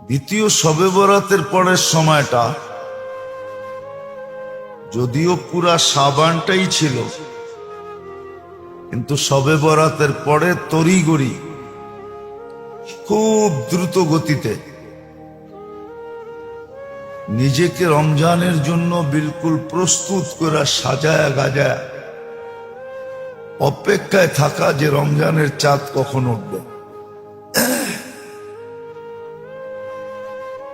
দ্বিতীয় শবে বরাতের পরের সময়টা যদিও পুরা সাবানটাই ছিল, কিন্তু শবে বরাতের পরে তড়িঘড়ি খুব দ্রুত গতিতে নিজেকে রমজানের জন্য বিলকুল প্রস্তুত করে সাজায়া গাজায়া অপেক্ষায় থাকা যে রমজানের চাঁদ কখন উঠবে,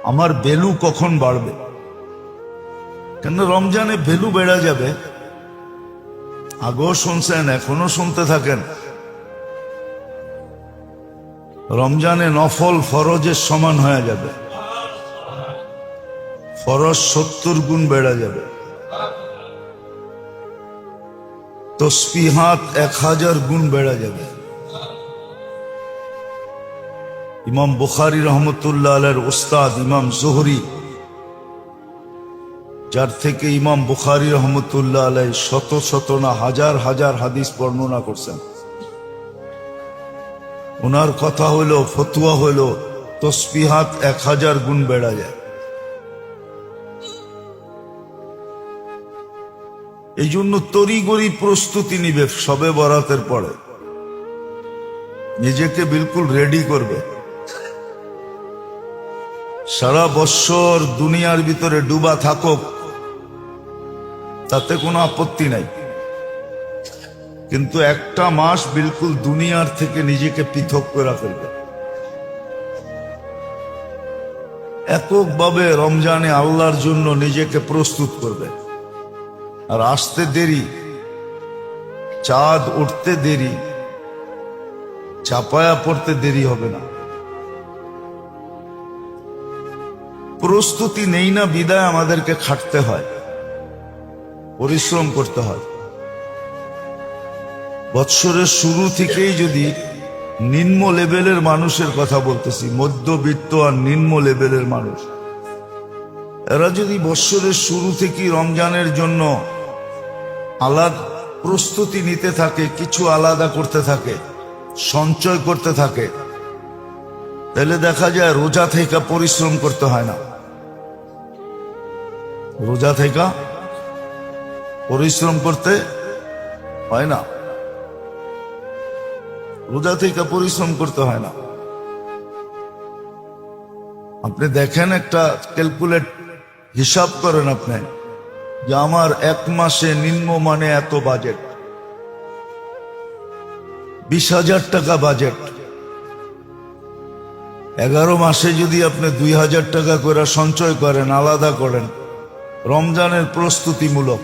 আমার ভ্যালু কখন বাড়বে। কেন রমজানে ভ্যালু বেড়ে যাবে। আগেও শুনছেন, এখনো শুনতে থাকেন। রমজানে নফল ফরজের সমান হয়ে যাবে, ফরজ 70 গুণ বেড়ে যাবে, তসবিহাত 1000 গুণ বেড়ে যাবে। ইমাম বুখারী রহমতুল্লাহ আলাইহির উস্তাদ ইমাম জোহরি, যার থেকে ইমাম বুখারী রহমতুল্লাহ আলাইহি শত শত না হাজার হাজার হাদিস বর্ণনা করছেন, ওনার কথা হইল, ফতুয়া হইল, তসবিহাত 1000 গুণ বেড়া যায়। এই জন্য তড়িঘড়ি প্রস্তুতি নিবে শবে বরাতের পরে, নিজেকে বিলকুল রেডি করবে। সারা বৎসর দুনিয়ার ভিতরে ডুবা থাকুক, তাতে কোনো আপত্তি নাই, কিন্তু একটা মাস বিলকুল দুনিয়ার থেকে নিজেকে পৃথক করে ফেলবে। এককভাবে রমজানে আল্লাহর জন্য নিজেকে প্রস্তুত করবে। আর আসতে দেরি, চাঁদ উঠতে দেরি, চাপায়া পড়তে দেরি হবে না। প্রস্তুতি নেই না বিদায় আমাদেরকে খাটতে হয়, পরিশ্রম করতে হয়। বৎসরের শুরু থেকেই যদি নিম্ন লেভেলের মানুষের কথা বলতেছি, মধ্যবিত্ত আর নিম্ন লেভেলের মানুষ, এরা যদি বৎসরের শুরু থেকেই রমজানের জন্য আলাদা প্রস্তুতি নিতে থাকে, কিছু আলাদা করতে থাকে, সঞ্চয় করতে থাকে, তাহলে দেখা যায় রোজা থেকে পরিশ্রম করতে হয় না। রোজা থেকে পরিশ্রম করতে হয় না, রোজা থেকে পরিশ্রম করতে হয় না। আপনি দেখেন, একটা ক্যালকুলেট হিসাব করেন আপনি, যে আমার এক মাসে নিম্ন মানে এত বাজেট, 20,000 টাকা বাজেট। 11 মাসে যদি আপনি 2,000 টাকা করে সঞ্চয় করেন, আলাদা করেন রমজানের প্রস্তুতিমূলক,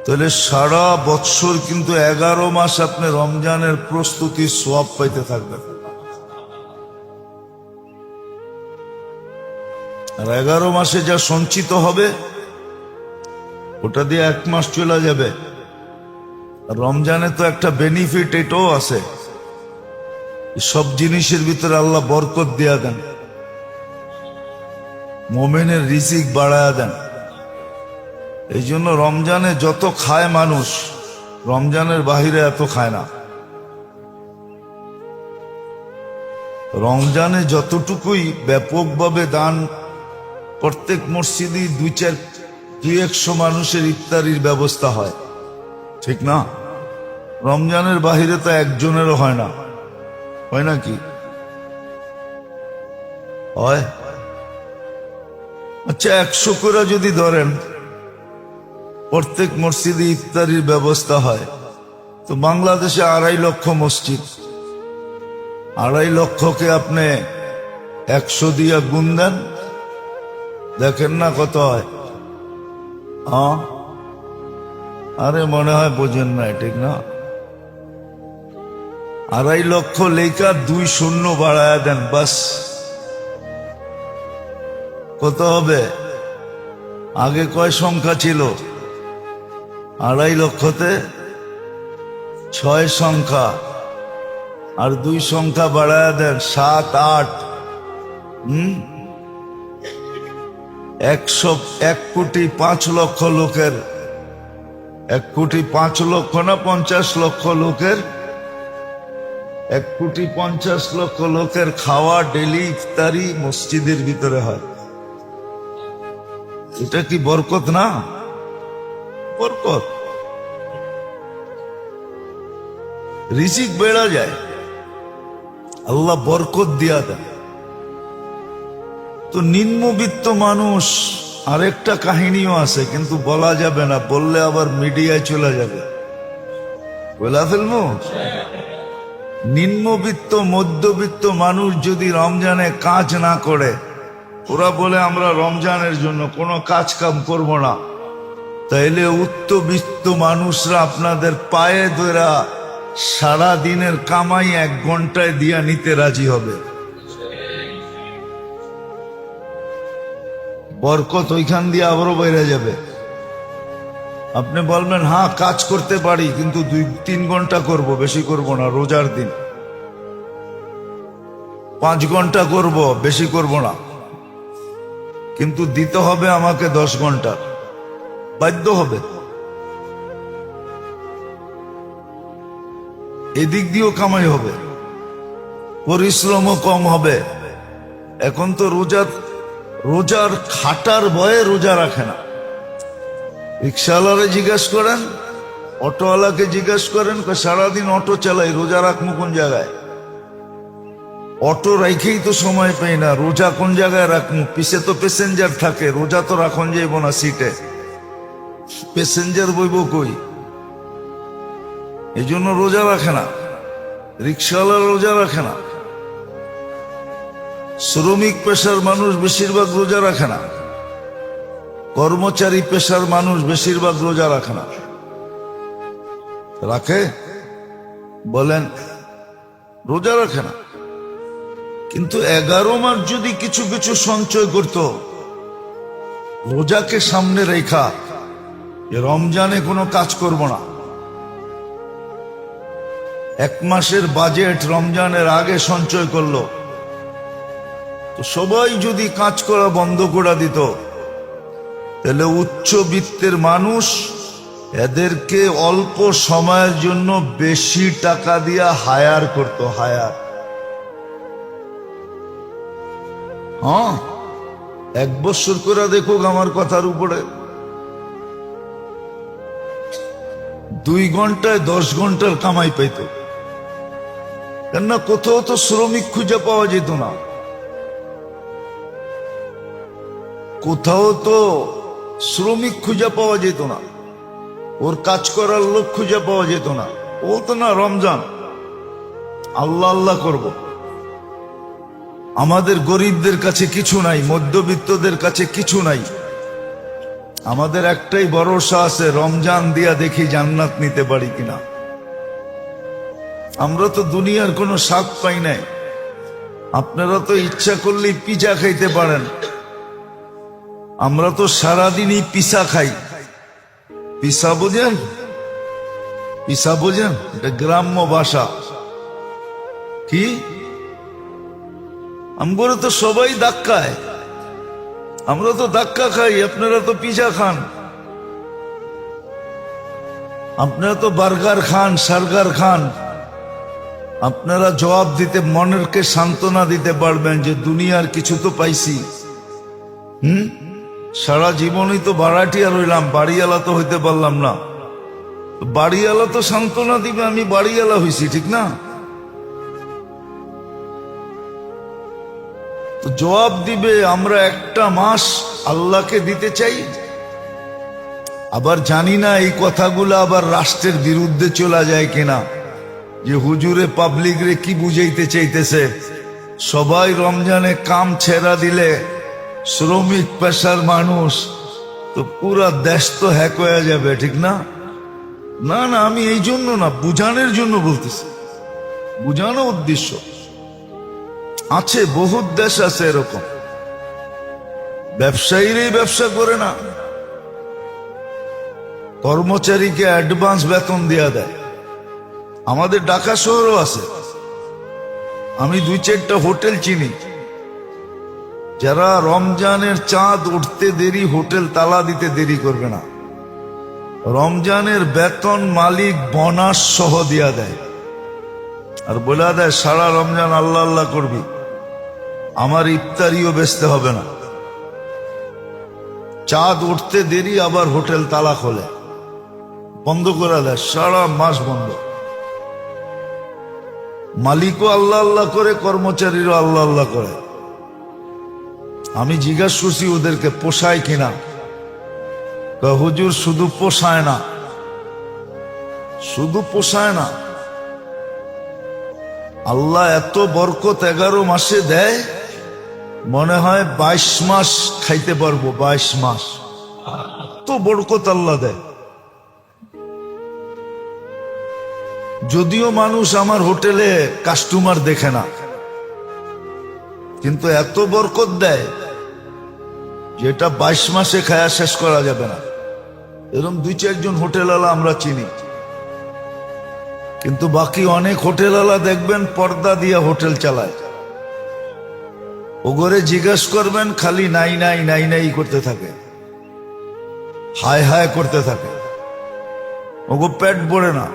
তাহলে সারা বৎসর কিন্তু 11 মাস আপনি রমজানের প্রস্তুতির সওয়াব পাইতে থাকবেন। আর 11 মাসে যা সঞ্চিত হবে ওটা দিয়ে 1 মাস চলে যাবে। আর রমজানে তো একটা বেনিফিট এটাও আছে, সব জিনিসের ভিতরে আল্লাহ বরকত দিয়া দেন, মোমেনের রিজিক বাড়ায়া দেন। এই জন্য রমজানে যত খায় মানুষ, রমজানের বাহিরে এত খায় না। রমজানে যতটুকুই ব্যাপকভাবে দান, প্রত্যেক মসজিদে 200-100 মানুষের ইফতারির ব্যবস্থা হয়, ঠিক না? রমজানের বাহিরে তো একজনেরও হয় না, হয় নাকি? হয়। আচ্ছা, 100 করে যদি ধরেন প্রত্যেক মসজিদে ইফতারির ব্যবস্থা হয়, তো বাংলাদেশে 2.5 লক্ষ মসজিদ, 2.5 লক্ষকে আপনি 100 দিয়া গুণ দেন, দেখেন না কত হয়। আরে মনে হয় বোঝেন না, ঠিক না? 2.5 লক্ষ লেখা 2 শূন্য বাড়ায়া দেন, বাস কত হবে? আগে কয় সংখ্যা ছিল? 2.5 লক্ষতে 6 সংখ্যা, আর 2 সংখ্যা বাড়ায়া দেন, 7, 8। 1 কোটি 5 লক্ষ লোকের, 1 কোটি 5 লক্ষ না 50 লক্ষ লোকের 1,50,00,000 লোকের খাওয়া ডেলি ইফতারি মসজিদের ভিতরে হয়। এটা কি বরকত না? বরকত। রিজিক বেড়া যায়, আল্লাহ বরকত দিয়া দেয়। তো নিম্নবিত্ত মানুষ, আরেকটা কাহিনীও আছে কিন্তু বলা যাবে না, বললে আবার মিডিয়ায় চলে যাবে। বলা ফেলবো? নিম্নবিত্ত মধ্যবিত্ত মানুষ যদি রমজানে কাজ না করে, ওরা বলে আমরা রমজানের জন্য কোনো কাজ কাম করবো না, তাইলে উচ্চবিত্ত মানুষরা আপনাদের পায়ে ধরা সারা দিনের কামাই 1 ঘন্টায় দিয়া নিতে রাজি হবে। বরকত ওইখান দিয়ে আবারও বেড়ে যাবে। আপনি বলবেন হ্যাঁ কাজ করতে পারি কিন্তু 2-3 ঘন্টা করব, বেশি করব না, রোজার দিন 5 ঘন্টা করব, বেশি করব না, কিন্তু দিতে হবে আমাকে 10 ঘন্টা, বাধ্য হবে। এদিক দিয়েও কামাই হবে, পরিশ্রমও কম হবে। এখন তো রোজার খাটার ভয়ে রোজা রাখে না। রিক্সাওয়ালারে জিজ্ঞেস করেন, অটোওয়ালাকে জিজ্ঞেস করেন, সারাদিন অটো চালাই, রোজা রাখবো কোন জায়গায়? অটো রাখেই তো সময় পাই না, রোজা কোন জায়গায় রাখবো? পিছে তো প্যাসেঞ্জার থাকে, রোজা তো রাখন যাইব না সিটে, প্যাসেঞ্জার বইব কই? এই জন্য রোজা রাখে না, রিক্সাওয়ালা রোজা রাখে না, শ্রমিক পেশার মানুষ বেশিরভাগ রোজা রাখে না, কর্মচারী পেশার মানুষ বেশিরভাগ রোজা রাখে না। রাখে? বলেন রোজা রাখে না। কিন্তু 11 মাস যদি কিছু কিছু সঞ্চয় করত, রোজাকে সামনে রেখা, রমজানে কোনো কাজ করব না, 1 মাসের বাজেট রমজানের আগে সঞ্চয় করলো, তো সবাই যদি কাজ করা বন্ধ করে দিত, তাহলে উচ্চবিত্তের মানুষ এদেরকে অল্প সময়ের জন্য বেশি টাকা দিয়া হায়ার করত, হায়ার। হ্যাঁ, 1 বছর করে দেখুক আমার কথার উপরে, 2 ঘন্টায় 10 ঘন্টার কামাই পাইত। কেননা কোথাও তো শ্রমিক খুঁজে পাওয়া যেত না, কোথাও তো শ্রমিক খুঁজে পাওয়া যেত না, ওর কাজ করার লোক খুঁজে পাওয়া যেত না। ও তো না রমজান, আল্লাহ আল্লাহ করব। আমাদের গরিবদের কাছে কিছু নাই, মধ্যবিত্তদের কাছে কিছু নাই, আমাদের একটাই ভরসা আছে, রমজান দিয়া দেখি জান্নাত নিতে পারি কিনা। আমরা তো দুনিয়ার কোনো স্বাদ পাই নাই। আপনারা তো ইচ্ছা করলেই পিজা খাইতে পারেন, আমরা তো সারাদিনই পিসা খাই। পিসা বোঝেন? পিসা বোঝেন? এটা গ্রাম্য ভাষা। কি আমগরে তো সবাই ধাক্কায়, আমরা তো ধাক্কা খাই, আপনারা তো পিজা খান, আপনারা তো বার্গার খান, সার্গার খান। আপনারা জবাব দিতে, মনেরকে সান্ত্বনা দিতে পারবেন যে দুনিয়ার কিছু তো পাইছি। সারা জীবনই তো ভাড়াটিয়া রইলাম, বাড়িওয়ালা তো হইতে পারলাম না। বাড়িওয়ালা তো সান্ত্বনা দিবে আমি বাড়িওয়ালা হইছি, ঠিক না? তো জবাব দিবে আমরা একটা মাস আল্লাহকে দিতে চাই। আবার জানি না এই কথাগুলো আবার রাষ্ট্রের বিরুদ্ধে চলা যায় কিনা, যে হুজুরে পাবলিক রে কি বুঝাইতে চাইতেছে, সবাই রমজানে কাম ছেড়া দিলে শ্রমিক পেশার মানুষ তো পুরা দেশ তো হ্যাক হয়ে যাবে, ঠিক না? না না, আমি এই জন্য না, বুঝানোর জন্য বলতেছি, বুঝানো উদ্দেশ্য আছে। বহুত দেশ আছে এরকম, ব্যবসায়ীরাই ব্যবসা করে না, কর্মচারীকে অ্যাডভান্স বেতন দেয়া দেয়। আমাদের ঢাকা শহরও আছে, আমি 2-4টা হোটেল চিনি, যারা রমজানের চাঁদ উঠতে দেরি হোটেল তালা দিতে দেরি করবে না, রমজানের বেতন মালিক বোনাস সহ দিয়া দেয়। আর বলে দেয় সারা রমজান আল্লাহ আল্লাহ করবি, আমার ইফতারিও বেচতে হবে না। চাঁদ উঠতে দেরি আবার হোটেল তালা খোলে, বন্ধ করে দেয়, সারা মাস বন্ধ। মালিকও আল্লাহ আল্লাহ করে, কর্মচারীরও আল্লাহ আল্লাহ করে। আমি জিজ্ঞাসা করছি ওদেরকে পোষায় কিনা, হুজুর শুধু পোষায় না, শুধু পোষায় না, আল্লাহ এত বরকত 11 মাসে দেয়, মনে হয় 22 মাস খাইতে পারবো। 22 মাস তো বরকত আল্লাহ দেয়। যদিও মানুষ আমার হোটেলে কাস্টমার দেখে না, কিন্তু এত বরকত দেয় যেটা 22 মাসে খায়া শেষ করা যাবে না। এরকম 2-4 জন হোটেলওয়ালা আমরা চিনি, কিন্তু বাকি অনেক হোটেলওয়ালা দেখবেন পর্দা দিয়ে হোটেল চালায়। ওগরে জিজ্ঞেস করবেন, খালি নাই নাই নাই নাই করতে থাকে, হায় হায় করতে থাকে, ওগো পেট ভরে না,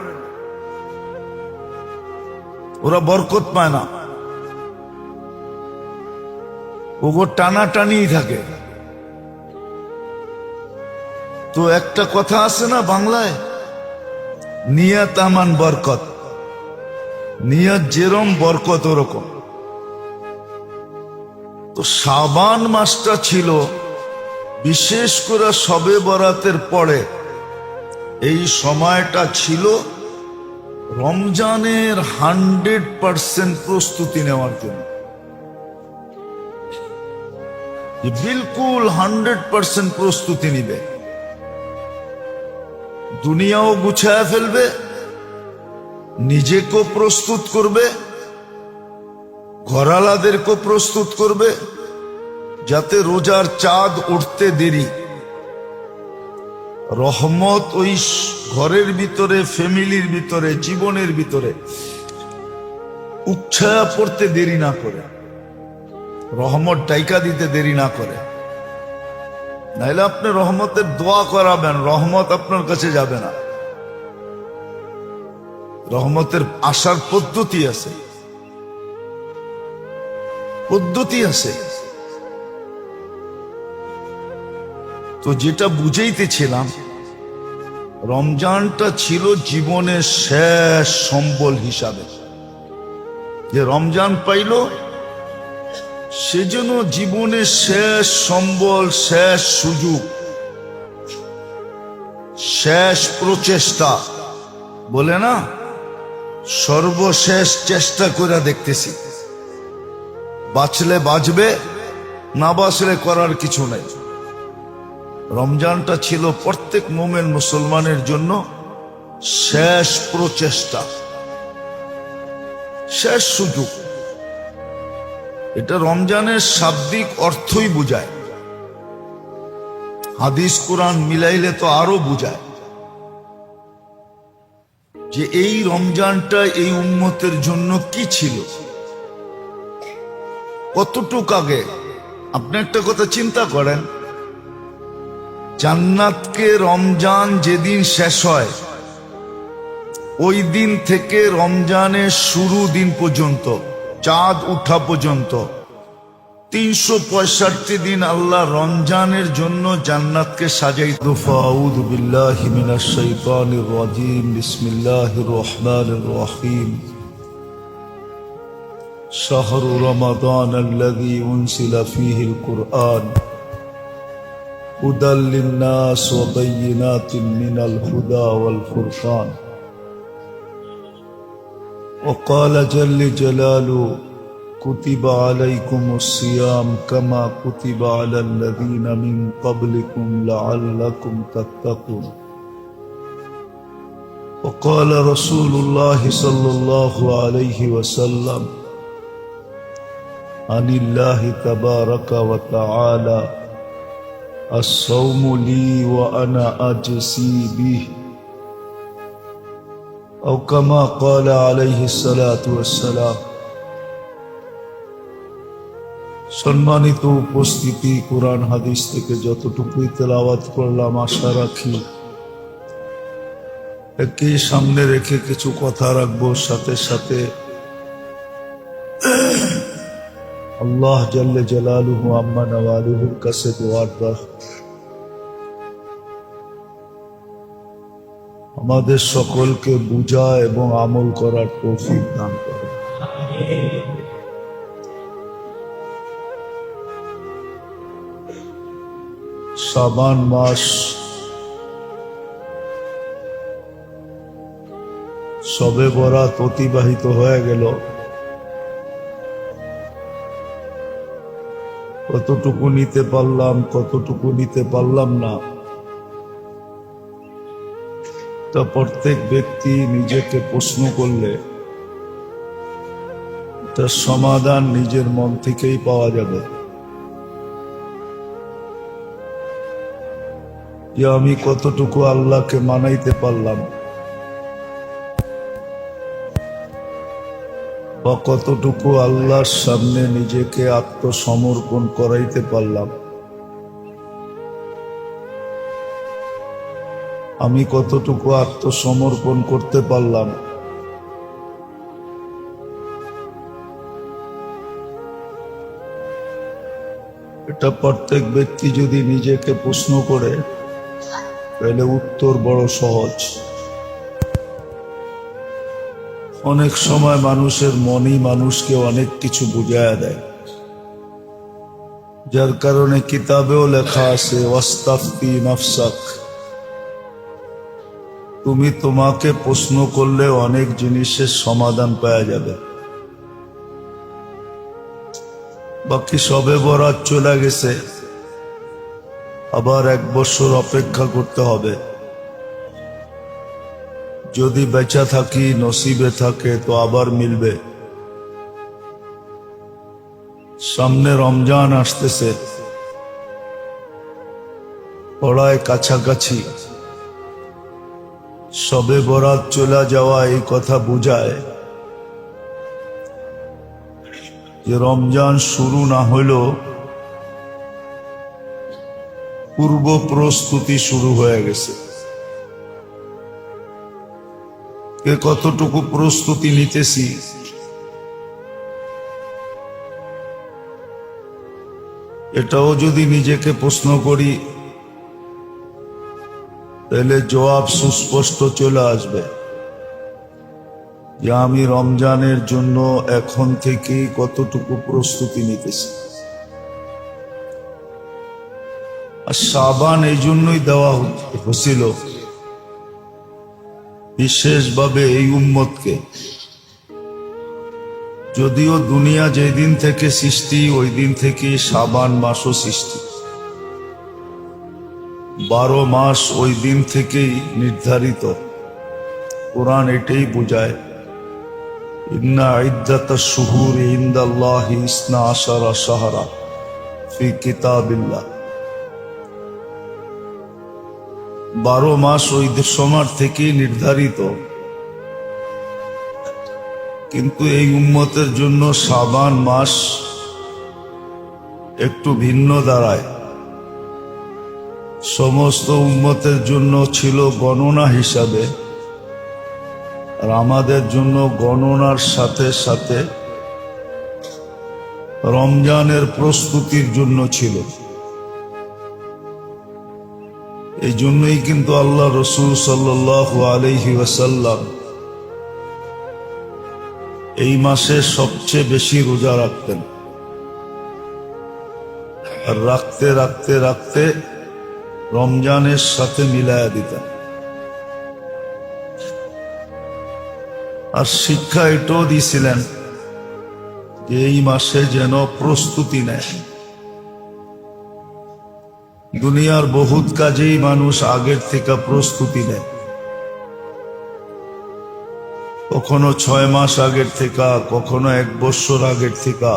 ওরা বরকত পায় না, ওগো টানা টানি থাকে। তো একটা কথা আছে না বাংলায়, নিয়ত আমান বরকত, নিয়ত যেরম বরকত ওরকম। তো শাবান মাসটা ছিল, বিশেষ করে শবে বরাতের পরে এই সময়টা ছিল রমজানের 100% প্রস্তুতি নেওয়ার জন্য। বিলকুল 100% প্রস্তুতি নিবে, দুনিয়াও গুছায় ফেলবে, নিজেকেও প্রস্তুত করবে, ঘরালাদেরকেও প্রস্তুত করবে, যাতে রোজার চাঁদ উঠতে দেরি রহমত ওই ঘরের ভিতরে, ফ্যামিলির ভিতরে, জীবনের ভিতরে উচ্ছায়া পড়তে দেরি না করে, রহমত ডাইকা দিতে দেরি না করে। নাইলে আপনি রহমতের দোয়া করাবেন, রহমত আপনার কাছে যাবে না। রহমতের আসার পদ্ধতি আছে, পদ্ধতি আছে। তো যেটা বুঝাইতেছিলাম, রমজানটা ছিল জীবনের শেষ সম্বল হিসাবে। যে রমজান পাইল সেজন্য জীবনের শেষ সম্বল, শেষ সুযোগ, শেষ প্রচেষ্টা বলে না, সর্বশেষ চেষ্টা করে দেখতেছি, বাঁচলে বাঁচবে, না বাঁচলে করার কিছু নাই। রমজানটা ছিল প্রত্যেক মোমেন মুসলমানের জন্য শেষ প্রচেষ্টা, শেষ সুযোগ। এটা রমজানের শাব্দিক অর্থই বুঝায়, হাদিস কোরআন মিলাইলে তো আরো বুঝায় যে এই রমজানটা এই উম্মতের জন্য কি ছিল, কতটুক আগে। আপনি একটা কথা চিন্তা করেন, জান্নাতকে রমজান যেদিন শেষ হয়, ওই দিন থেকে রমজানের শুরু দিন পর্যন্ত, চাঁদ উঠা পর্যন্ত 365 দিন আল্লাহ রমজানের জন্য জান্নাতকে সাজাই। আউযু বিল্লাহি মিনাশ শাইতানির রাজীম, বিসমিল্লাহির রহমানির রহিম। শাহরু রমাদান আল্লাযী উনজিলা ফীহিল কুরআন হুদাল লিন-নাস ওয়া বায়্যিনাতিন মিনাল হুদা ওয়াল ফুরকান। وقال جل جلاله كتب عليكم الصيام كما كتب على الذين من قبلكم لعلكم تتقون. وقال رسول الله صلى الله عليه وسلم عن الله تبارك وتعالى الصوم لي وأنا أجزي به، أو كما قال عليه الصلاة والسلام. সম্মানিত উপস্থিতি, কোরআন হাদিস থেকে যতটুকুই তেলাওয়াত করলাম, আশা রাখি একই সামনে রেখে কিছু কথা রাখবো, সাথে সাথে আল্লাহ জাল্লে জালালুহু আম্মা নওয়ালুহুর কাছে দোয়ার দর আমাদের সকলকে বুঝা এবং আমল করার তৌফিক দান করে। শাবান মাস সবে বরাত অতিবাহিত হয়ে গেল। কতটুকু নিতে পারলাম, কতটুকু নিতে পারলাম না, তা প্রত্যেক ব্যক্তি নিজেকে প্রশ্ন করলে তার সমাধান নিজের মন থেকেই পাওয়া যাবে। যে আমি কতটুকু আল্লাহকে মানাইতে পারলাম বা কতটুকু আল্লাহর সামনে নিজেকে আত্মসমর্পণ করাইতে পারলাম, আমি কতটুকু আত্মসমর্পণ করতে পারলাম, এটা প্রত্যেক ব্যক্তি যদি নিজেকে প্রশ্ন করে তাহলে উত্তর বড় সহজ। অনেক সময় মানুষের মনই মানুষকে অনেক কিছু বুঝাইয়া দেয়, যার কারণে কিতাবেও লেখা আছে ওয়াস্তাফতি নাফসাক, তুমি তোমাকে প্রশ্ন করলে অনেক জিনিসের সমাধান পাওয়া যাবে। বাকি সবে বরাত চলে গেছে, আবার 1 বছর অপেক্ষা করতে হবে। যদি বেঁচে থাকি, নসিবে থাকে তো আবার মিলবে। সামনে রমজান আসতেছে, পড়ায় কাছাকাছি। সবে বরাত চলে যাওয়া এই কথা বুঝায় যে রমজান শুরু না হইলেও পূর্ব প্রস্তুতি শুরু হয়ে গেছে। কে কতটুকু প্রস্তুতি নিতেছি এটাও যদি নিজেকে প্রশ্ন করি তাহলে জবাব সুস্পষ্ট চলে আসবে যে আমি রমজানের জন্য এখন থেকেই কতটুকু প্রস্তুতি নিতেছি। আর শাবান এই জন্যই দেওয়া হয়েছিল বিশেষভাবে এই উম্মতকে। যদিও দুনিয়া যেদিন থেকে সৃষ্টি ওই দিন থেকে শাবান মাসও সৃষ্টি, 12 মাস ওই দিন থেকেই নির্ধারিত। কোরআন এটাই বোঝায়, ইন্না ইদ্দাতাশ শুহুরি ইনদাল্লাহি 12 শাহরা ফি কিতাবিল্লাহ। 12 মাস ওই সময় থেকেই নির্ধারিত, কিন্তু এই উম্মতের জন্য শাবান মাস একটু ভিন্ন দাঁড়ায়। সমস্ত উম্মতের জন্য ছিল গণনা হিসাবে, আর আমাদের জন্য গণনার সাথে সাথে রমজানের প্রস্তুতির জন্য ছিল। এই জন্যই কিন্তু আল্লাহ রসুল সাল্লাল্লাহু আলাইহি ওয়াসাল্লাম এই মাসে সবচেয়ে বেশি রোজা রাখতেন, আর রাখতে রাখতে রাখতে রমজানের সাথে মিলায়া দিতেন। আর শিক্ষা এটাও দিয়েছিলেন যে এই মাসে যেন প্রস্তুতি নেয়। দুনিয়ার বহুত কাজেই মানুষ আগের থেকে প্রস্তুতি নেয়, কখনো 6 মাস আগের থেকে, কখনো 1 বছর আগের থেকে।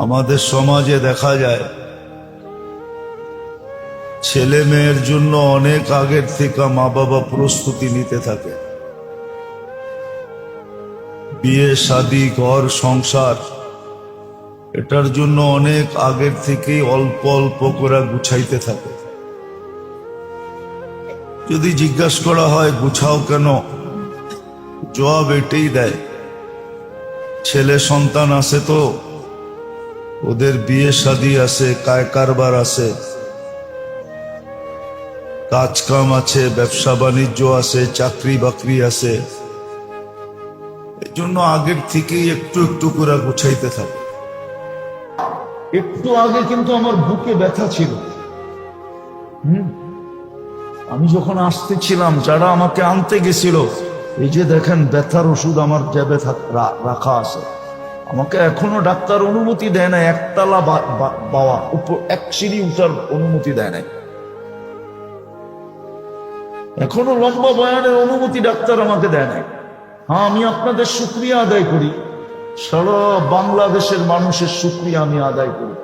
আমাদের সমাজে দেখা যায় ছেলে মেয়ের জন্য অনেক আগের থেকে মা বাবা প্রস্তুতি নিতে থাকে। বিয়ে শাদী ঘর সংসার এটার জন্য অনেক আগের থেকেই অল্প অল্প করে গুছাইতে থাকে। যদি জিজ্ঞাসা করা হয় গুছাও কেন, জবাব এটাই দেয় ছেলে সন্তান আছে, তো ওদের বিয়ে শাদী আছে, কায় কারবার আছে, কাজ কাম আছে, ব্যবসা বাণিজ্য আছে, চাকরি বাকরি আছে। এই জন্য আগের থেকেই একটু একটু করে গুছাইতে থাকে। একটু আগে কিন্তু আমার বুকে ব্যথা ছিল। আমি যখন আসতেছিলাম, যারা আমাকে আনতে গেছিল, এই যে দেখেন ব্যথার ওষুধ আমার জ্যাবে রাখা আছে। আমাকে এখনো ডাক্তার অনুমতি দেয় না একতলা বাওয়া উপর এক সিঁড়ি উঠার অনুমতি দেয় নাই। এখনো লম্বা বয়ানের অনুমতি ডাক্তার আমাকে দেয় নাই। হ্যাঁ, আমি আপনাদের শুকরিয়া আদায় করি, সারা বাংলাদেশের মানুষের শুকরিয়া আমি আদায় করি।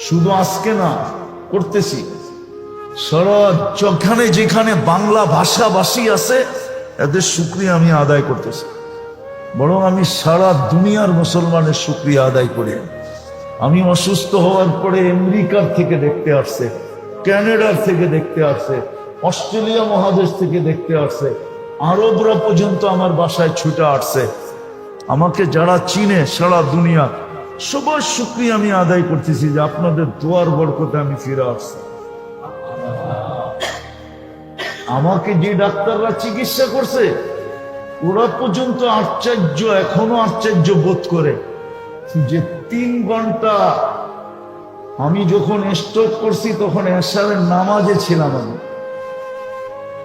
শুধু আজকে না, করতেছি। সারা যেখানে যেখানে বাংলা ভাষাভাষী আছে, এদের শুকরিয়া আমি আদায় করতেছি। বরং আমি সারা দুনিয়ার মুসলমানের শুকরিয়া আদায় করি। আমি অসুস্থ হওয়ার পরে আমেরিকার থেকে দেখতে আসছে, ক্যানাডার থেকে দেখতে আসছে, অস্ট্রেলিয়া মহাদেশ থেকে দেখতে আসছে, আরবরা পর্যন্ত আমার বাসায় ছুটে আসছে। আমাকে যারা চিনে সারা দুনিয়া, সবার শুকরিয়া আমি আদায় করতেছি যে আপনাদের দোয়ার বরকতে আমি ফিরে আসছি। আমাকে যে ডাক্তাররা চিকিৎসা করছে, ওরা পর্যন্ত আশ্চর্য, এখনো আশ্চর্য বোধ করে যে 3 ঘন্টা, আমি যখন স্ট্রোক করছি তখন এশারের নামাজে ছিলাম আমি,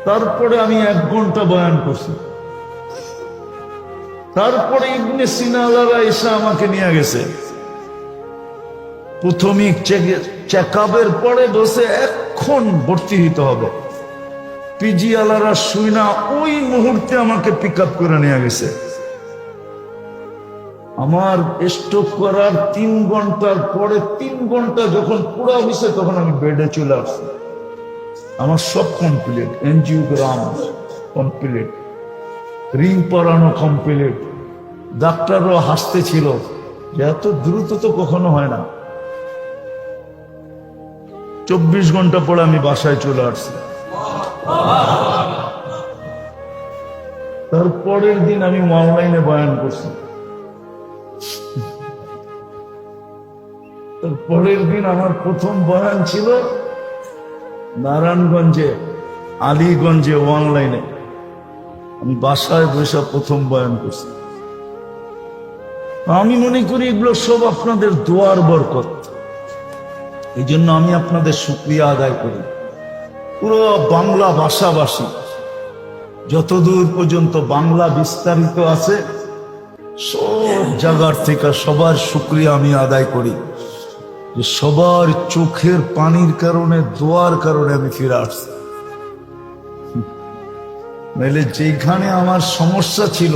তারপরে আমি 1 ঘন্টা বয়ান করছি। তারপরে ইবনে সিনারা এসে আমাকে নিয়ে গেছে। প্রাথমিক চেক আপের পরে বসে এখন ভর্তি হইতে হবে। পিজি আলারা শুই না, ওই মুহূর্তে আমাকে পিক আপ করে নিয়ে গেছে। আমার স্ট্রোক করার 3 ঘন্টার পরে 3 ঘন্টা যখন পুরো হয়েছে, তখন আমি বেডে চলে আসছি। আমার সব কমপ্লিট, এনজিওগ্রাম কমপ্লিট, রিং পরানো কমপ্লিট। ডাক্তারও হাসতে ছিল যে এত দ্রুত তো কখনো হয় না। 24 ঘন্টা পরে আমি বাসায় চলে আসছি। তারপরের দিন আমি অনলাইনে বয়ান করছি। তারপরের দিন আমার প্রথম বয়ান ছিল নারায়ণগঞ্জে, আলীগঞ্জে, অনলাইনে। আমি বাসায় বসে প্রথম বয়ান করছি। আমি মনে করি এগুলো সব আপনাদের দোয়ার বরকত। এই জন্য আমি আপনাদের শুকরিয়া আদায় করি। পুরো বাংলা ভাষাভাষী যতদূর পর্যন্ত বাংলা বিস্তারিত আছে, সব জায়গার থেকে সবার শুকরিয়া আমি আদায় করি যে সবার চোখের পানির কারণে, দোয়ার কারণে আমি ফিরে আসছি। নাহলে যেখানে আমার সমস্যা ছিল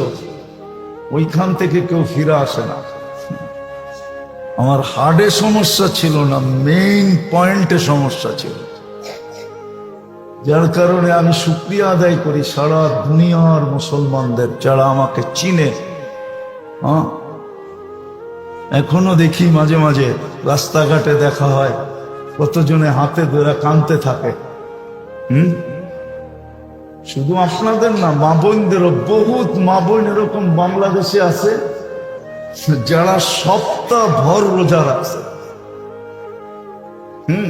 ওইখান থেকে কেউ ফিরে আসে না। আমার হার্টে সমস্যা ছিল না, মেইন পয়েন্টে সমস্যা ছিল, যার কারণে আমি শুকরিয়া আদায় করি সারা দুনিয়ার মুসলমানদের যারা আমাকে চিনে। হ্যাঁ, এখনো দেখি মাঝে মাঝে রাস্তাঘাটে দেখা হয়, কতজনে হাতে ধরে কাঁদতে থাকে। শুধু আপনাদের না, মা বোনদেরও, বহুত মা বোন এরকম বাংলাদেশে আছে যারা সপ্তাহ ভর রোজা রাখছে।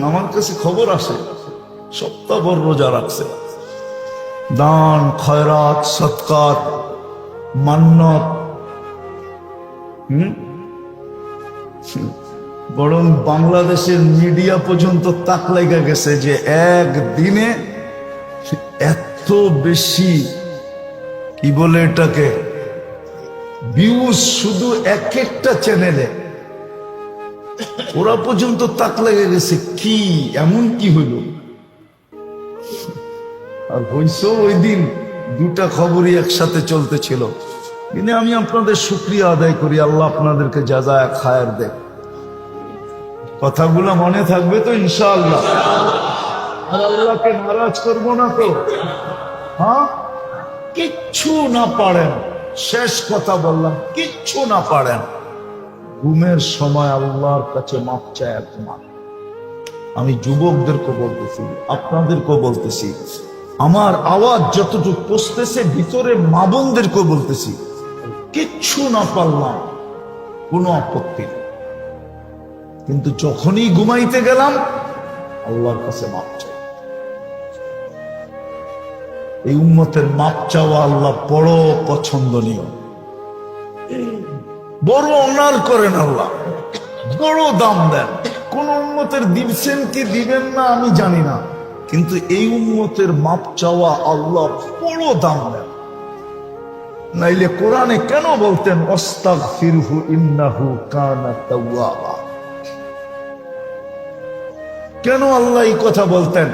আমার কাছে খবর আসে, সপ্তাহ ভর রোজা রাখছে। দান, খয়রাত, সৎকার, মান্নত। বরং বাংলাদেশের মিডিয়া পর্যন্ত তাক লেগে গেছে যে একদিনে এত বেশি, কি বলে এটাকে, ভিউজ শুধু এক একটা চ্যানেলে। ওরা পর্যন্ত তাক লেগে গেছে, কি এমন কি হইল। আর হইছে ওই দিন 2টা খবরই একসাথে চলতেছিল। কিন্তু আমি আপনাদের শুকরিয়া আদায় করি, আল্লাহ আপনাদেরকে জাযায়ে খায়ের দেয়। কথাগুলো মনে থাকবে তো ইনশাআল্লাহ? আর আল্লাহকে নারাজ করবো না তো? হ্যাঁ, কিচ্ছু না পারেন, শেষ কথা বললাম, কিচ্ছু না পারেন, ঘুমের সময় আল্লাহর কাছে মাপ চায় একবার। আমি যুবকদেরকে বলতেছি, আপনাদেরকেও বলতেছি, আমার আওয়াজ যতটুকু পৌঁছতেছে ভিতরে মা বোনদেরকেও বলতেছি, কিচ্ছু না পারলাম, কোনো আপত্তি নেই, কিন্তু যখনই ঘুমাইতে গেলাম আল্লাহর কাছে মাপ চাই। এই উম্মতের মাপ চাওয়া আল্লাহ বড় পছন্দনীয়, বড় অনার করেন আল্লাহ, বড় দাম দেন। কোন উম্মতের দিবেন কি দিবেন না আমি জানি না, কিন্তু এই উম্মতের মাপ চাওয়া আল্লাহ বড় দাম দেন। নাইলে কোরআনে কেন বলতেন আস্তাগফিরহু ইন্নাহু কানা তাওয়াবা? কেন আল্লাহ এই কথা বলতেন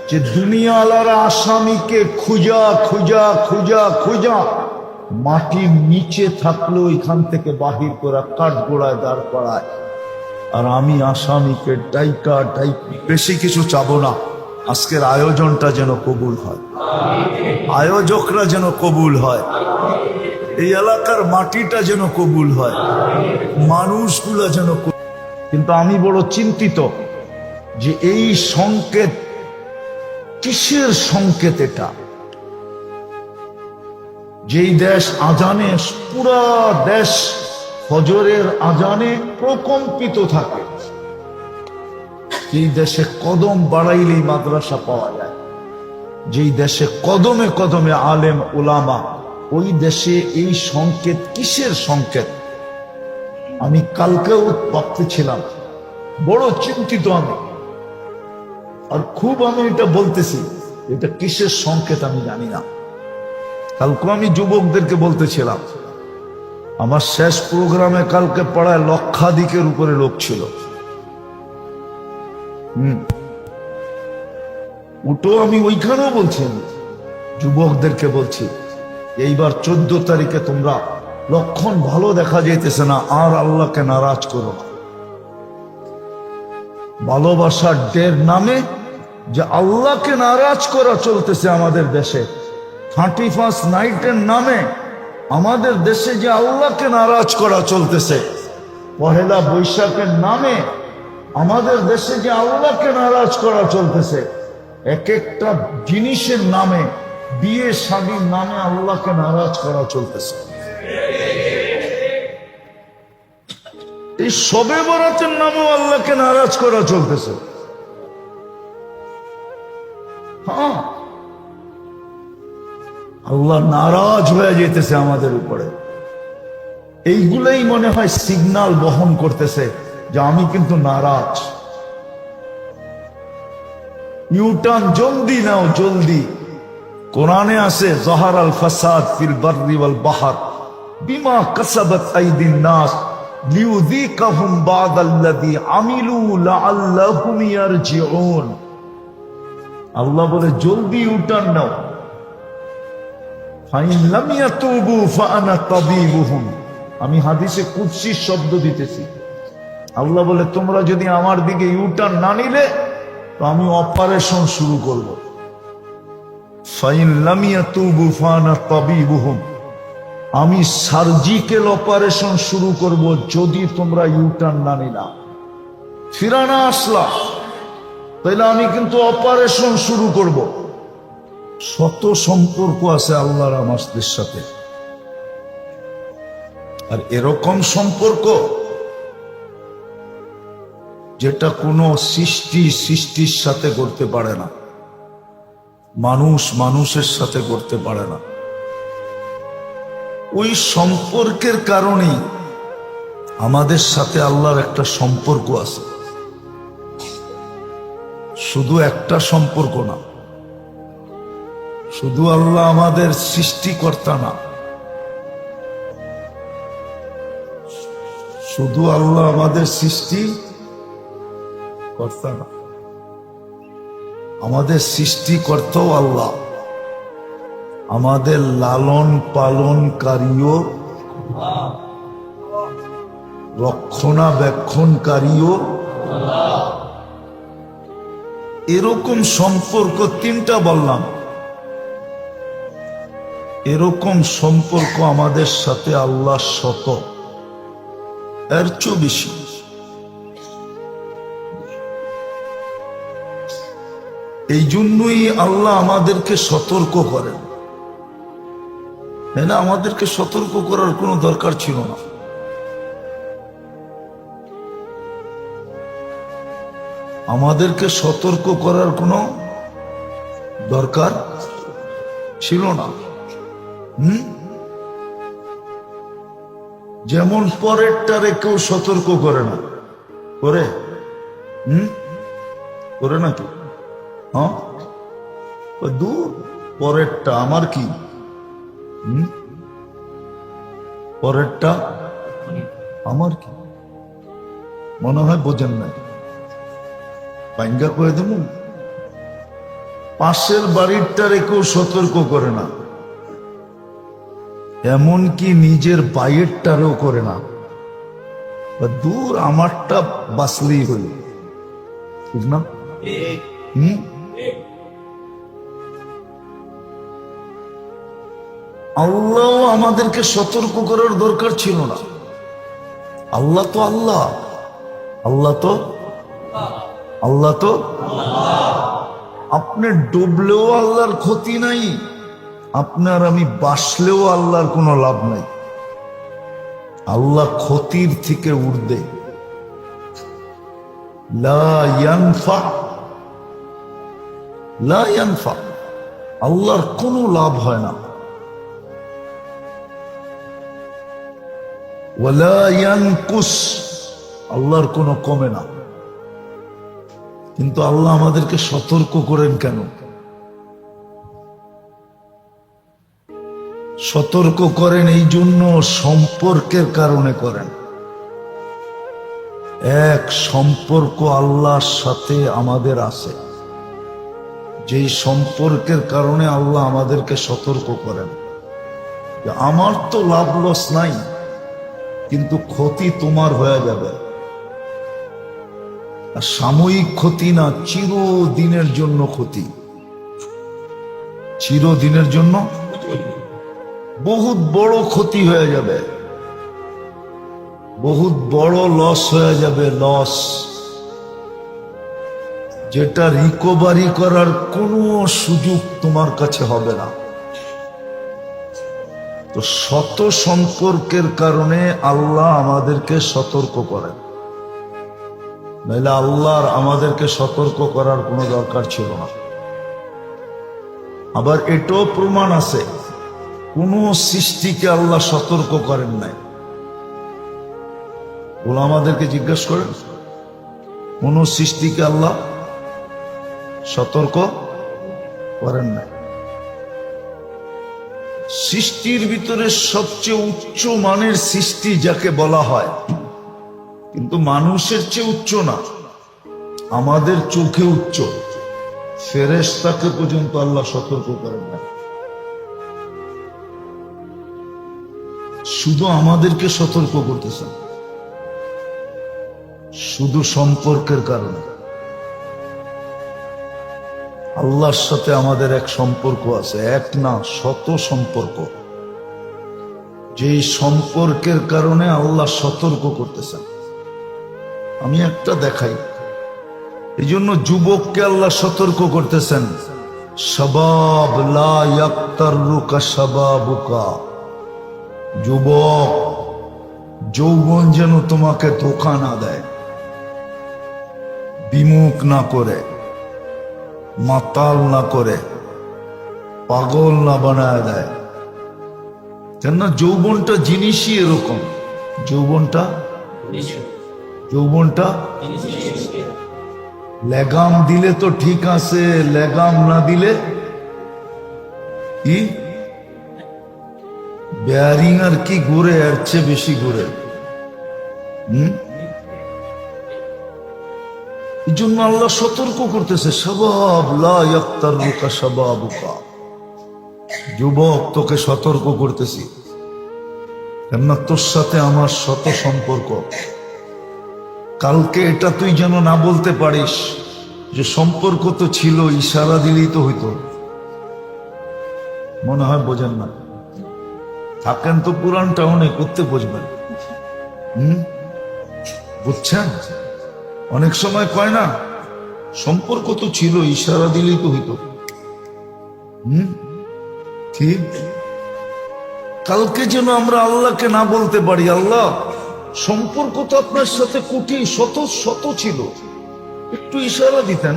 যে দুনিয়াওয়ালারা আসামিকে খুঁজা খুঁজা খুঁজা খুঁজা মাটির নিচে থাকলেও এখান থেকে বাহির করা কাঠগোড়ায় দাঁড় করায়, আর আমি আসামিকে ডাইকা বেশি কিছু চাবো না, আজকের আয়োজনটা যেন কবুল হয়, আয়োজকরা যেন কবুল হয়, এই এলাকার মাটিটা যেন কবুল হয়, মানুষগুলা যেন। কিন্তু আমি বড় চিন্তিত যে এই সংকেত কিসের সংকেত? এটা যেই দেশ আজানে, পুরা দেশ ফজরের আজানে প্রকম্পিত থাকে, যেই দেশে কদম বাড়াইলেই মাদ্রাসা পাওয়া যায়, যেই দেশে কদমে কদমে আলেম ওলামা, ওই দেশে এই সংকেত কিসের সংকেত? আমি কালকেও ভাবতেছিলাম, বড় চিন্তিত আমি, আর খুব আমি এটা বলতেছি, এটা কিসের সংকেত আমি জানি না। কালকে আমি যুবকদেরকে বলতেছিলাম, আমার শেষ প্রোগ্রামে কালকে পাড়ায় লক্ষাধিকের উপরে লোক ছিল। ওটাও আমি ওইখানেও বলছি, যুবকদেরকে বলছি এইবার 14 তারিখে তোমরা লক্ষণ ভালো দেখা যাইতেছে না, আর আল্লাহকে নারাজ করো না। ভালোবাসার ডের নামে যে আল্লাহকে নারাজ করা চলতেছে আমাদের দেশে, 31st নাইটের নামে আমাদের দেশে যে আল্লাহকে নারাজ করা চলতেছে, পহেলা বৈশাখের নামে আমাদের দেশে যে আল্লাহকে নারাজ করা চলতেছে, এক একটা জিনিসের নামে, বিয়ে শাদীর নামে আল্লাহকে নারাজ করা চলতেছে। এই শবে বরাতের নামেও আল্লাহকে নারাজ করা চলতেছে। হ্যাঁ, আল্লাহ নারাজ হয়ে যেতেছে আমাদের উপরে। এইগুলাই মনে হয় সিগন্যাল বহন করতেছে যে আমি কিন্তু নারাজ। ইউটার্ন জলদি নাও, জলদি। কোরআনে আছে যাহারাল ফাসাদ ফিল বাররি ওয়াল বাহর বিমা কাসাবাত আইদিন নাস লিউযীকাহুম বা'দাল্লাযী আমিলু লাআল্লাহুম ইয়ারজিউন। আল্লাহ বলে জলদি ইউটার্ন নাও। ফাইন লাম ইয়াতুবু ফাআনা তাবিবুহুম। আমি হাদিসে কুদসি শব্দ দিতেছি। আল্লাহ বলে তোমরা যদি আমার দিকে ইউটার্ন না নিলে তো আমি অপারেশন শুরু করব। ফাইন লাম ইয়াতুবু ফাআনা তাবিবুহুম। আমি সার্জিক্যাল অপারেশন শুরু করব যদি তোমরা ইউটার্ন না নিলা, ফিরানা আসলা, তাহলে আমি কিন্তু অপারেশন শুরু করব। শত সম্পর্ক আছে আল্লাহর আমাদের সাথে, আর এরকম সম্পর্ক যেটা কোনো সৃষ্টির সাথে করতে পারে না, মানুষ মানুষের সাথে করতে পারে না। ওই সম্পর্কের কারণেই আমাদের সাথে আল্লাহর একটা সম্পর্ক আছে। শুধু একটা সম্পর্ক না, শুধু আল্লাহ আমাদের সৃষ্টিকর্তা না, শুধু আল্লাহ আমাদের সৃষ্টিকর্তা না, আমাদের সৃষ্টিকর্তাও আল্লাহ, আমাদের লালন পালনকারীও, রক্ষণাবেক্ষণকারীও। এরকম সম্পর্ক তিনটা বললাম, এরকম সম্পর্ক আমাদের সাথে আল্লাহ শত, এর চেয়ে বেশি। এই জন্যই আল্লাহ আমাদেরকে সতর্ক করেন তাহলে আমাদেরকে সতর্ক করার কোনো দরকার ছিল না। আমাদেরকে সতর্ক করার কোনো দরকার ছিল না। যেমন পরেরটারে কেউ সতর্ক করে না, করে করে নাকি? হ্যাঁ, দূর, পরেরটা আমার কি, পরেরটা আমার কি? মনে হয় বোঝেন না। পাইঙ্গা করে দেব, পাশের বাড়িরটারে কেউ সতর্ক করে না, এমনকি নিজের বাইরেরটারও করে না। দূর, আমারটা বাঁচলেই হইল, ঠিক না? আল্লাহ আমাদেরকে সতর্ক করার দরকার ছিল না। আল্লাহ তো আল্লাহ, আল্লাহ তো আল্লাহ তো আপনি ডুবলেও আল্লাহর ক্ষতি নাই, আপনার আমি বাসলেও আল্লাহর কোনো লাভ নাই। আল্লাহ ক্ষতির থেকে ঊর্ধ্বে। লা ইয়ানফা, লা ইয়ানফা, আল্লাহর কোনো লাভ হয় না। ওয়ালা ইয়ানকুস, আল্লাহর কোনো কমে না। কিন্তু আল্লাহ আমাদেরকে সতর্ক করেন কেন? সতর্ক করেন এই জন্য, সম্পর্কের কারণে করেন। এক সম্পর্ক আল্লাহর সাথে আমাদের আছে, যেই সম্পর্কের কারণে আল্লাহ আমাদেরকে সতর্ক করেন যে আমার তো লাভ লস নাই, কিন্তু ক্ষতি তোমার হয়ে যাবে। আর সাময়িক ক্ষতি না, চিরদিনের জন্য ক্ষতি, চিরদিনের জন্য বহুত বড় ক্ষতি হয়ে যাবে, বহুত বড় লস হয়ে যাবে, লস, যেটা রিকভারি করার কোনো সুযোগ তোমার কাছে হবে না। তো শত সম্পর্কের কারণে আল্লাহ আমাদেরকে সতর্ক করেন, নাহলে আল্লাহর আমাদেরকে সতর্ক করার কোনো দরকার ছিল না। আবার এটাও প্রমাণ আছে, কোন সৃষ্টিকে আল্লাহ সতর্ক করেন নাই। ওরা আমাদেরকে জিজ্ঞেস করেন, কোন সৃষ্টিকে আল্লাহ সতর্ক করেন নাই। সৃষ্টির ভিতরে সবচেয়ে উচ্চ মানের সৃষ্টি যাকে বলা হয়, কিন্তু মানুষের চেয়ে উচ্চ না, আমাদের চোখে উচ্চ, ফেরেশতাকে পর্যন্ত আল্লাহ সতর্ক করেন না। শুধু আমাদেরকে সতর্ক করতেছেন, শুধু সম্পর্কের কারণে। আল্লাহর সাথে আমাদের এক সম্পর্ক আছে, এক না শত সম্পর্ক, যেই সম্পর্কের কারণে আল্লাহ সতর্ক করতেছেন। আমি একটা দেখাই, এই জন্য যুবককে আল্লাহ সতর্ক করতেছেন, শাবাব লা ইয়াক্তারুকা শাবাবুকা, যুবক যৌবন যেন তোমাকে ধোঁকা না দেয়, বিমুখ না করে, মাতাল না করে, পাগল না বানায় দেয়। কেননা যৌবনটা জিনিসই এরকম, যৌবনটা লেগাম দিলে তো ঠিক আছে, লেগাম না দিলে কি বেয়ারিং আর কি ঘুরে, এর চেয়ে বেশি ঘুরে। এই জন্য আল্লাহ সতর্ক করতেছে, শাবাব লা ইয়াক্তারুকা শাবাবুকা, যুবক তোকে সতর্ক করতেছি, কেননা তোর সাথে আমার শত সম্পর্ক। কালকে এটা তুই যেন না বলতে পারিস যে সম্পর্ক তো ছিল, ইশারা দিলেই তো হইতো। মনে হয় বোঝেন না, থাকেন তো পুরান টাউনে, করতে বুঝবেন। বুঝছেন? অনেক সময় কয় না, সম্পর্ক তো ছিল, ইশারা দিলেই তো হইতো। ঠিক, কালকে যেন আমরা আল্লাহকে না বলতে পারি, আল্লাহ সম্পর্ক তো আপনার সাথে কোটি শত শত ছিল, একটু ইশারা দিতেন।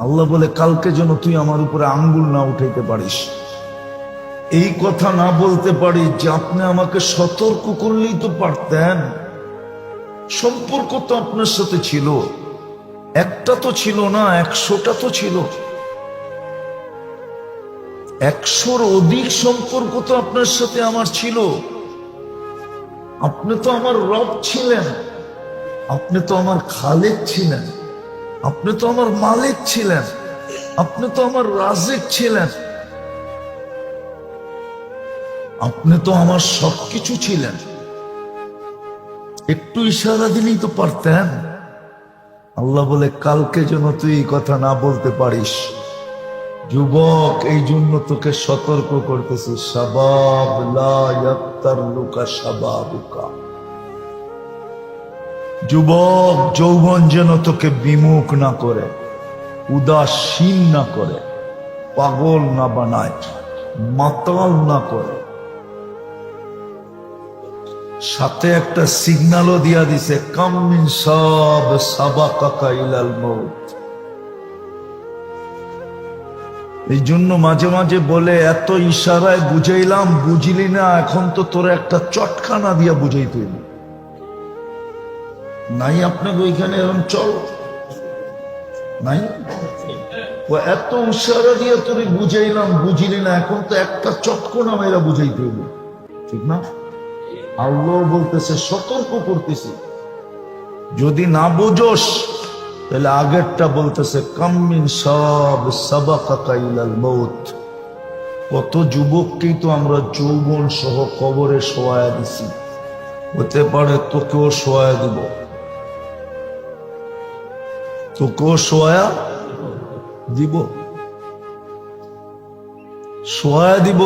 আল্লাহ বলে কালকে যেন তুই আমার উপরে আঙ্গুল না উঠাইতে পারিস, এই কথা না বলতে পারি যে আপনি আমাকে সতর্ক করলেই তো পারতেন। সম্পর্ক তো আপনার সাথে ছিল, একটা তো ছিল না, 100টা তো ছিল, 100-র অধিক সম্পর্ক তো আপনার সাথে আমার ছিল। আপনি তো আমার রব ছিলেন, আপনি তো আমার খালেক ছিলেন, আপনি তো আমার মালিক ছিলেন, আপনি তো আমার রাজিক ছিলেন, আপনি তো আমার সবকিছু ছিলেন। একটু ইশারা দিলেই তো পারতেন। আল্লাহ বলে কালকে যেন তুই এই কথা না বলতে পারিস। যুবক, এই জন্য তোকে সতর্ক করতেছি, শাবাব লা ইয়াক্তারলুকা শাবাবুকা। যুবক, যৌবন যেন তোকে বিমুখ না করে, উদাসীন না করে, পাগল না বানায়, মাতাল না করে। সাথে একটা সিগন্যালও দিয়া দিছে, কাম মিন সাব সাবাকাকা ইলাল মউত। এই জন্য মাঝে মাঝে বলে, এত ইশারায় বুঝাইলাম বুঝিলি না, এখন তো তোর একটা চটখানা দিয়া বুঝাইতে হইল। নাই আপনাকে ওইখানে এরকম চল নাই, ও এত ইশারা দিয়া তোরে বুঝাইলাম বুঝিলি না, এখন তো একটা চটকনা মেয়েরা বুঝাইতে হইল, ঠিক না? আল্লাহ বলতেছে, সতর্ক করতেছি, যদি না বুঝোস তাহলে আগেরটা বলতেছে, কাম মিন সাব সাবাকাকা ইলাল মউত। কত যুবককেই তো আমরা যৌবন সহ কবরে শোয়া দিছি, হতে পারে তোকেও শোয়া দিব, তোকেও শোয়া দিব, শোয়া দিব।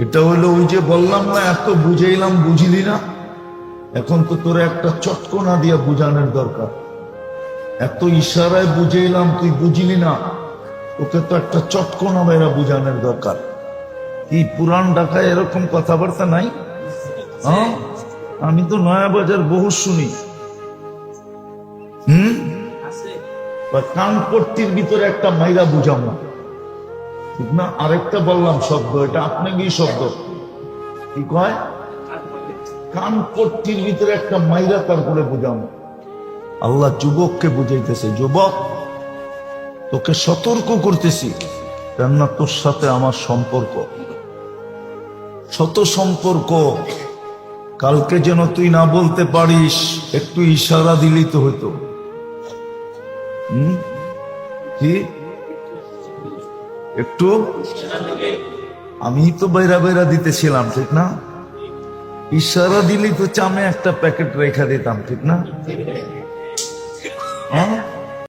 এটা হলো ওই যে বললাম না, এত বুঝাইলাম বুঝিলি না, এখন তো তোর একটা চটকনা দিয়া বুঝানোর দরকার। এত ইশারায় বুঝাইলাম তুই বুঝিলি না, তোকে তো একটা চটকনা মেয়েরা বুঝানোর দরকার। কি পুরান ঢাকায় এরকম কথাবার্তা নাই? হ্যাঁ, আমি তো নয়াবাজার বহু শুনি। কানপট্টির ভিতরে একটা মাইরা বুঝাম না, ঠিক না? আরেকটা বললাম শব্দ, এটা আপনাকে শব্দ কি কয়, কানপট্টির ভিতরে একটা মাইরা, তারপরে বুঝানো। আল্লাহ যুবককে বুঝাইতেছে, যুবক তোকে সতর্ক করতেছি, কেননা তোর সাথে আমার সম্পর্ক, শত সম্পর্ক। কালকে যেন তুই না বলতে পারিস, একটু ইশারা দিলেই তো হইতো। কি একটু, আমি তো বাইরা বাইরা দিতেছিলাম, ঠিক না? ইশারা দিলেই তো চামে একটা প্যাকেট রেখা দিতাম, ঠিক না? হ্যাঁ,